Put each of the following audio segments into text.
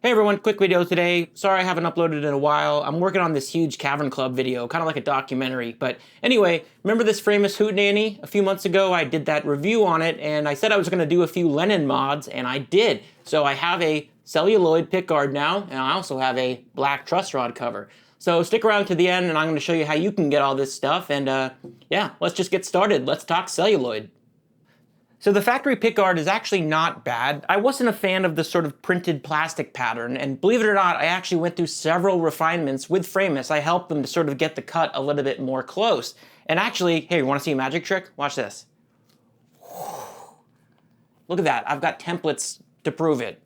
Hey everyone, quick video today. Sorry I haven't uploaded in a while. I'm working on this huge Cavern Club video, kind of like a documentary. But anyway, remember this Framus Hootenanny? A few months ago I did that review on it and I said I was going to do a few Lennon mods and I did. So I have a celluloid pickguard now and I also have a black truss rod cover. So stick around to the end and I'm going to show you how you can get all this stuff and yeah, let's just get started. Let's talk celluloid. So the factory pickguard is actually not bad. I wasn't a fan of the sort of printed plastic pattern, and believe it or not, I actually went through several refinements with Framus. I helped them to sort of get the cut a little bit more close. And actually, hey, you wanna see a magic trick? Watch this. Look at that, I've got templates to prove it.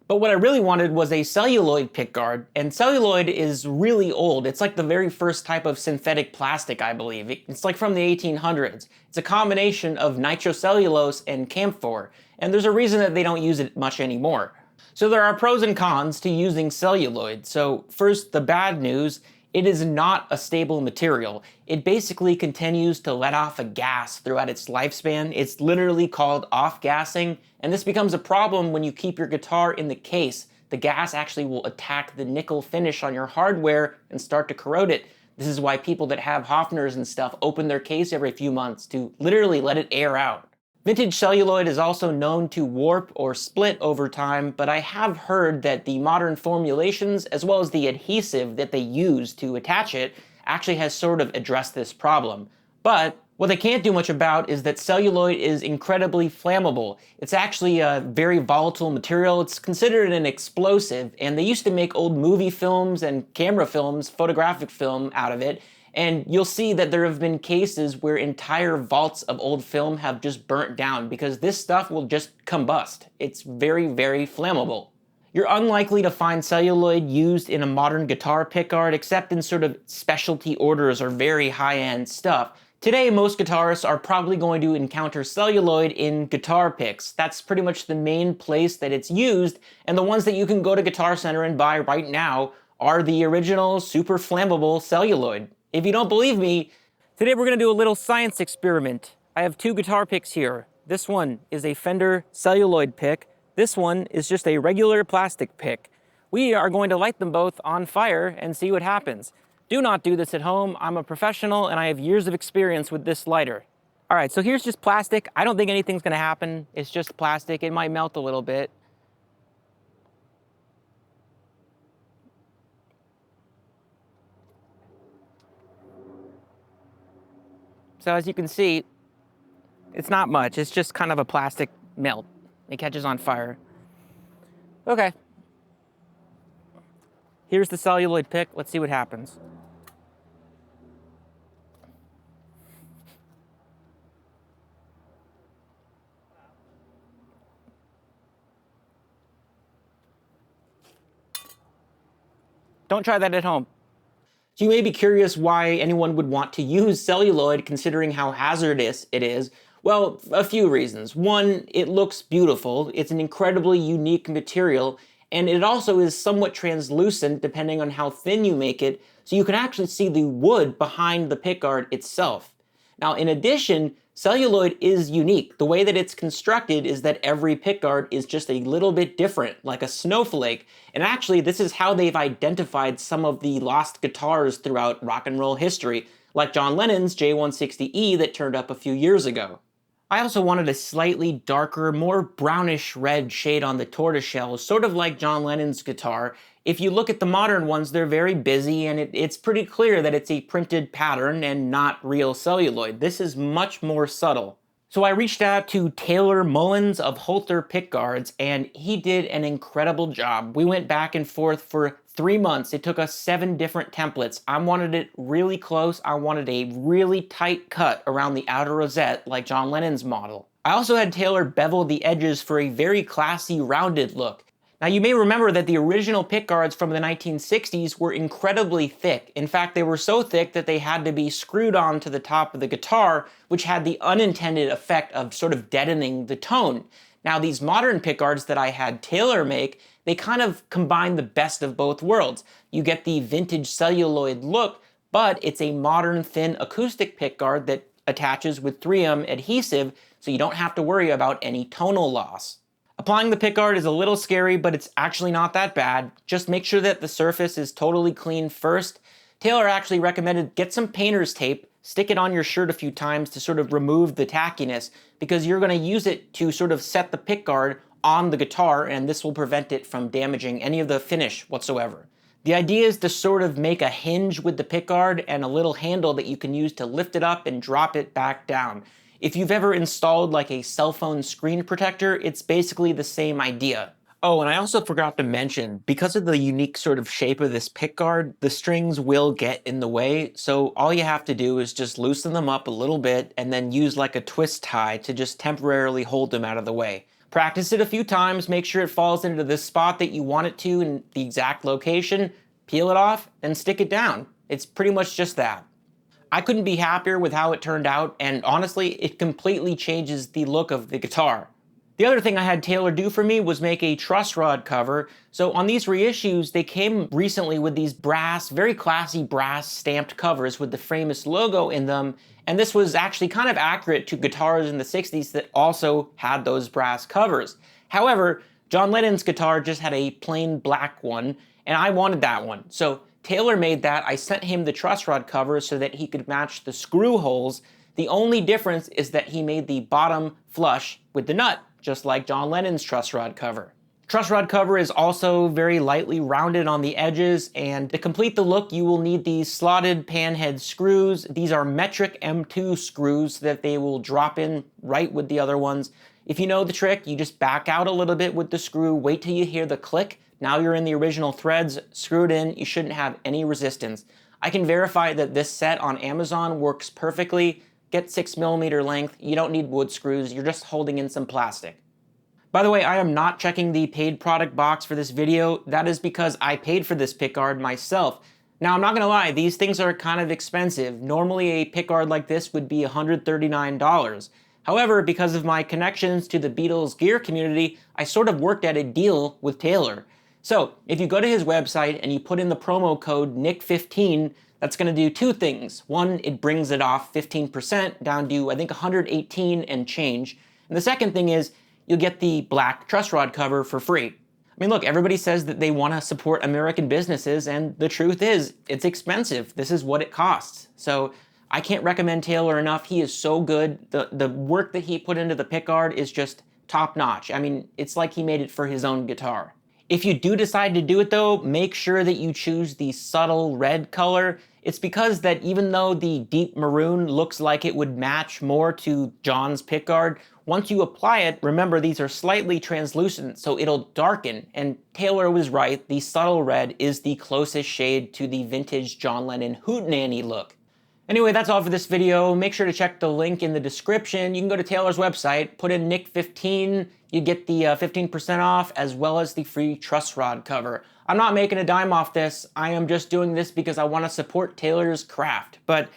But what I really wanted was a celluloid pickguard, and celluloid is really old. It's like the very first type of synthetic plastic, I believe. It's like from the 1800s. It's a combination of nitrocellulose and camphor, and there's a reason that they don't use it much anymore. So there are pros and cons to using celluloid. So first, the bad news. It is not a stable material. It basically continues to let off a gas throughout its lifespan. It's literally called off-gassing, and this becomes a problem when you keep your guitar in the case. The gas actually will attack the nickel finish on your hardware and start to corrode it. This is why people that have Hofners and stuff open their case every few months to literally let it air out. Vintage celluloid is also known to warp or split over time, but I have heard that the modern formulations, as well as the adhesive that they use to attach it, actually has sort of addressed this problem. But what they can't do much about is that celluloid is incredibly flammable. It's actually a very volatile material. It's considered an explosive, and they used to make old movie films and camera films, photographic film out of it. And you'll see that there have been cases where entire vaults of old film have just burnt down because this stuff will just combust. It's very, very flammable. You're unlikely to find celluloid used in a modern guitar pickguard except in sort of specialty orders or very high-end stuff. Today, most guitarists are probably going to encounter celluloid in guitar picks. That's pretty much the main place that it's used, and the ones that you can go to Guitar Center and buy right now are the original super flammable celluloid. If you don't believe me, today we're going to do a little science experiment. I have two guitar picks here. This one is a Fender celluloid pick. This one is just a regular plastic pick. We are going to light them both on fire and see what happens. Do not do this at home. I'm a professional and I have years of experience with this lighter. All right, so here's just plastic. I don't think anything's going to happen. It's just plastic. It might melt a little bit. So as you can see, it's not much. It's just kind of a plastic melt. It catches on fire. Okay. Here's the celluloid pick. Let's see what happens. Don't try that at home. So you may be curious why anyone would want to use celluloid considering how hazardous it is. Well, a few reasons. One, it looks beautiful. It's an incredibly unique material, and it also is somewhat translucent depending on how thin you make it, so you can actually see the wood behind the pickguard itself. Now, in addition, celluloid is unique. The way that it's constructed is that every pickguard is just a little bit different, like a snowflake. And actually, this is how they've identified some of the lost guitars throughout rock and roll history, like John Lennon's J160E that turned up a few years ago. I also wanted a slightly darker, more brownish red shade on the tortoiseshell, sort of like John Lennon's guitar. If you look at the modern ones, they're very busy, and it's pretty clear that it's a printed pattern and not real celluloid. This is much more subtle. So I reached out to Taylor Mullins of Holter Pickguards, and he did an incredible job. We went back and forth for 3 months. It took us 7 different templates. I wanted it really close. I wanted a really tight cut around the outer rosette like John Lennon's model. I also had Taylor bevel the edges for a very classy rounded look. Now you may remember that the original pickguards from the 1960s were incredibly thick. In fact, they were so thick that they had to be screwed onto the top of the guitar, which had the unintended effect of sort of deadening the tone. Now these modern pickguards that I had Taylor make, they kind of combine the best of both worlds. You get the vintage celluloid look, but it's a modern thin acoustic pickguard that attaches with 3M adhesive, so you don't have to worry about any tonal loss. Applying the pickguard is a little scary, but it's actually not that bad. Just make sure that the surface is totally clean first. Taylor actually recommended get some painter's tape, stick it on your shirt a few times to sort of remove the tackiness, because you're going to use it to sort of set the pickguard on the guitar, and this will prevent it from damaging any of the finish whatsoever. The idea is to sort of make a hinge with the pickguard and a little handle that you can use to lift it up and drop it back down. If you've ever installed like a cell phone screen protector, it's basically the same idea. Oh, and I also forgot to mention, because of the unique sort of shape of this pickguard, the strings will get in the way, so all you have to do is just loosen them up a little bit and then use like a twist tie to just temporarily hold them out of the way. Practice it a few times, make sure it falls into the spot that you want it to in the exact location, peel it off, and stick it down. It's pretty much just that. I couldn't be happier with how it turned out, and honestly, it completely changes the look of the guitar. The other thing I had Taylor do for me was make a truss rod cover. So on these reissues, they came recently with these brass, very classy brass stamped covers with the Framus logo in them, and this was actually kind of accurate to guitars in the 60s that also had those brass covers. However, John Lennon's guitar just had a plain black one, and I wanted that one. So Taylor made that. I sent him the truss rod cover so that he could match the screw holes. The only difference is that he made the bottom flush with the nut, just like John Lennon's truss rod cover. Truss rod cover is also very lightly rounded on the edges, and to complete the look you will need these slotted panhead screws. These are metric M2 screws that they will drop in right with the other ones. If you know the trick, you just back out a little bit with the screw, wait till you hear the click. Now you're in the original threads, screw it in, you shouldn't have any resistance. I can verify that this set on Amazon works perfectly. Get 6mm length, you don't need wood screws, you're just holding in some plastic. By the way, I am not checking the paid product box for this video. That is because I paid for this pickguard myself. Now I'm not gonna lie, these things are kind of expensive. Normally a pickguard like this would be $139. However, because of my connections to the Beatles gear community, I sort of worked out a deal with Taylor. So, if you go to his website and you put in the promo code NICK15, that's going to do two things. One, it brings it off 15% down to, I think, 118 and change. And the second thing is, you'll get the black truss rod cover for free. I mean, look, everybody says that they want to support American businesses, and the truth is, it's expensive. This is what it costs. So, I can't recommend Taylor enough. He is so good. The work that he put into the pickguard is just top-notch. I mean, it's like he made it for his own guitar. If you do decide to do it though, make sure that you choose the subtle red color. It's because that even though the deep maroon looks like it would match more to John's pickguard, once you apply it, remember these are slightly translucent, so it'll darken, and Taylor was right, the subtle red is the closest shade to the vintage John Lennon Hootenanny look. Anyway, that's all for this video. Make sure to check the link in the description. You can go to Taylor's website, put in NICK15, you get the 15% off as well as the free truss rod cover. I'm not making a dime off this. I am just doing this because I want to support Taylor's craft. But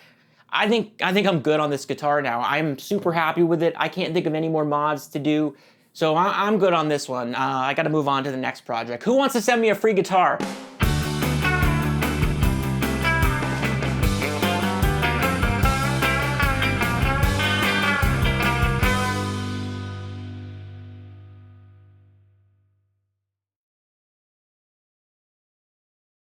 I think I'm good on this guitar now. I'm super happy with it. I can't think of any more mods to do. So I'm good on this one. I got to move on to the next project. Who wants to send me a free guitar?